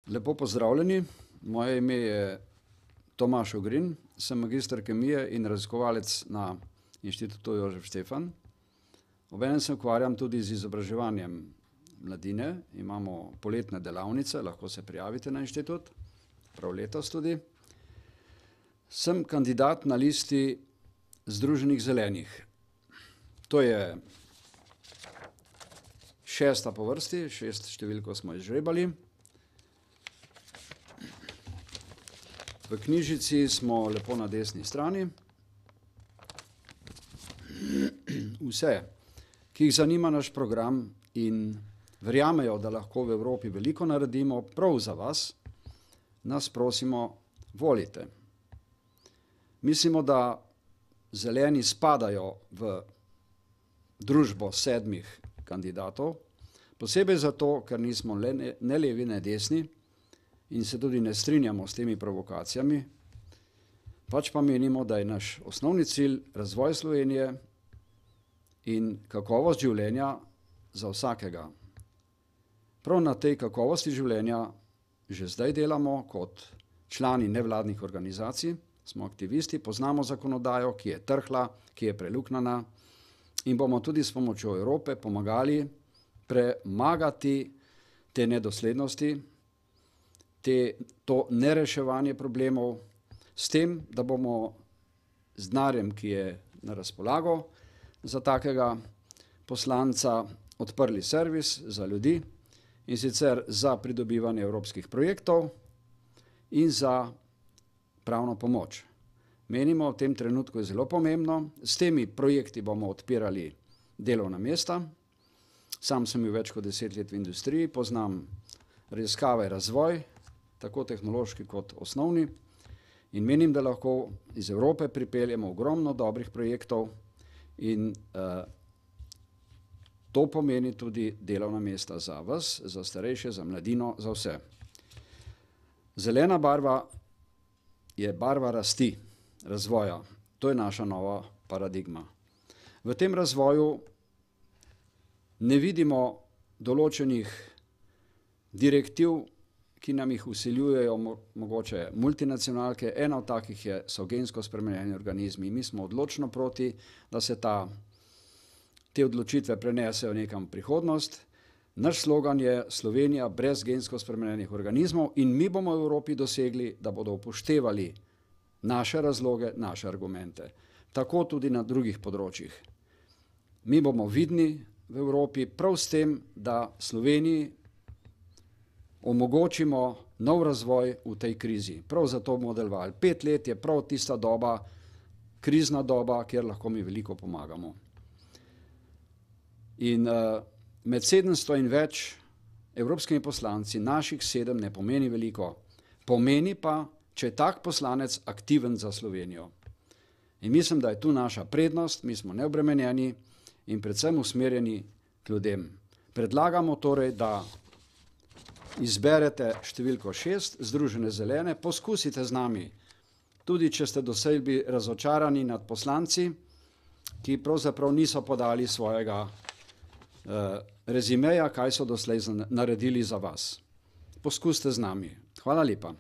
Lepo pozdravljeni, moje ime je Tomaž Ogrin, sem magister kemije in raziskovalec na Inštitutu Jožef Stefan. Obenem se ukvarjam tudi z izobraževanjem mladine, imamo poletne delavnice, lahko se prijavite na inštitut, prav letos tudi. Sem kandidat na listi Združenih zelenih. To je 6. po vrsti, 6 številko smo izžrebali. V knjižici smo lepo na desni strani. Vse, ki jih zanima naš program in verjamejo, da lahko v Evropi veliko naredimo prav za vas, nas prosimo, volite. Mislimo, da zeleni spadajo v družbo 7 kandidatov, posebej zato, ker nismo ne levi, ne desni, in se tudi ne strinjamo s temi provokacijami, pač pa menimo, da je naš osnovni cilj razvoj Slovenije in kakovost življenja za vsakega. Prav na tej kakovosti življenja že zdaj delamo kot člani nevladnih organizacij, smo aktivisti, poznamo zakonodajo, ki je trhla, ki je preluknjana in bomo tudi s pomočjo Evrope pomagali premagati te nedoslednosti, to nereševanje problemov s tem, da bomo z denarjem, ki je na razpolago za takega poslanca, odprli servis za ljudi in sicer za pridobivanje evropskih projektov in za pravno pomoč. Menimo, v tem trenutku je zelo pomembno, s temi projekti bomo odpirali delovna mesta. Sam sem bil več kot 10 let v industriji, poznam raziskave, razvoj, tako tehnološki kot osnovni, in menim, da lahko iz Evrope pripeljemo ogromno dobrih projektov in to pomeni tudi delovna mesta za vas, za starejše, za mladino, za vse. Zelena barva je barva rasti, razvoja. To je naša nova paradigma. V tem razvoju ne vidimo določenih direktiv, ki nam jih vsiljujejo mogoče multinacionalke. Ena od takih so gensko spremenjeni organizmi. Mi smo odločno proti, da se te odločitve prenesejo nekam v prihodnost. Naš slogan je Slovenija brez gensko spremenjenih organizmov in mi bomo v Evropi dosegli, da bodo upoštevali naše razloge, naše argumente. Tako tudi na drugih področjih. Mi bomo vidni v Evropi prav s tem, da Sloveniji omogočimo nov razvoj v tej krizi. Prav zato bomo delovali. 5 let je prav tista doba, krizna doba, kjer lahko mi veliko pomagamo. In med 700 in več evropskimi poslanci, naših 7 ne pomeni veliko. Pomeni pa, če je tak poslanec aktiven za Slovenijo. In mislim, da je tu naša prednost, mi smo neobremenjeni in predvsem usmerjeni k ljudem. Predlagamo torej, da izberete številko 6, Združene zelene, poskusite z nami, tudi če ste doslej bili razočarani nad poslanci, ki pravzaprav niso podali svojega rezimeja, kaj so doslej naredili za vas. Poskusite z nami. Hvala lepa.